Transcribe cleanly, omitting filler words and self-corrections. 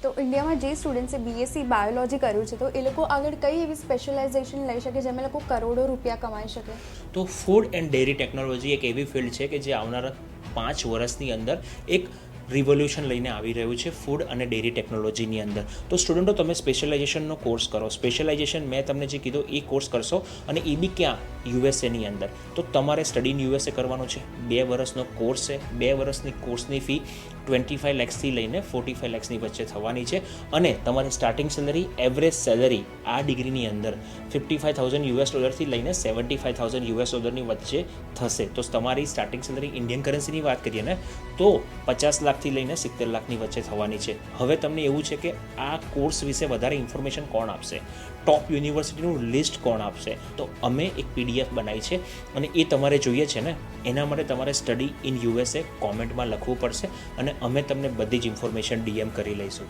તો ઇન્ડિયામાં જે સ્ટુડન્ટ્સે બીએસસી બાયોલોજી કર્યું છે તો એ લોકો આગળ કઈ એવી સ્પેશિયલાઇઝેશન લઈ શકે જેમાં લોકો કરોડો રૂપિયા કમાઈ શકે? તો ફૂડ એન્ડ ડેરી ટેકનોલોજી એક એવી ફિલ્ડ છે કે જે આવનારા 5 વર્ષની અંદર એક રિવોલ્યુશન લઈને આવી રહ્યું છે ફૂડ અને ડેરી ટેકનોલોજીની અંદર. તો સ્ટુડન્ટો તમે સ્પેશિયલાઇઝેશનનો કોર્સ કરો. સ્પેશિયલાઇઝેશન મેં તમને જે કીધું એ કોર્સ કરશો અને એ બી ક્યાં? યુએસએની અંદર. તો તમારે સ્ટડી ઇન યુએસએ કરવાનો છે. 2 વર્ષનો કોર્સ છે. 2 વર્ષની કોર્સની ફી 25 lakhsથી લઈને 45 lakhsની વચ્ચે થવાની છે અને તમારી સ્ટાર્ટિંગ સેલરી, એવરેજ સેલરી આ ડિગ્રીની અંદર $55,000 લઈને $75,000 વચ્ચે થશે. તો તમારી સ્ટાર્ટિંગ સેલરી ઇન્ડિયન કરન્સીની વાત કરીએ ને તો 50 લાખથી લઈને 70 લાખની વચ્ચે થવાની છે. હવે તમને એવું છે કે આ કોર્સ વિશે વધારે ઇન્ફોર્મેશન કોણ આપશે, ટોપ યુનિવર્સિટીનું લિસ્ટ કોણ આપશે? તો અમે એક PDF બનાવી છે અને એ તમારે જોઈએ છે ને, એના માટે તમારે સ્ટડી ઇન યુએસએ કોમેન્ટમાં લખવું પડશે અને અમે તમને બધી જ ઇન્ફોર્મેશન DM કરી લઈશું.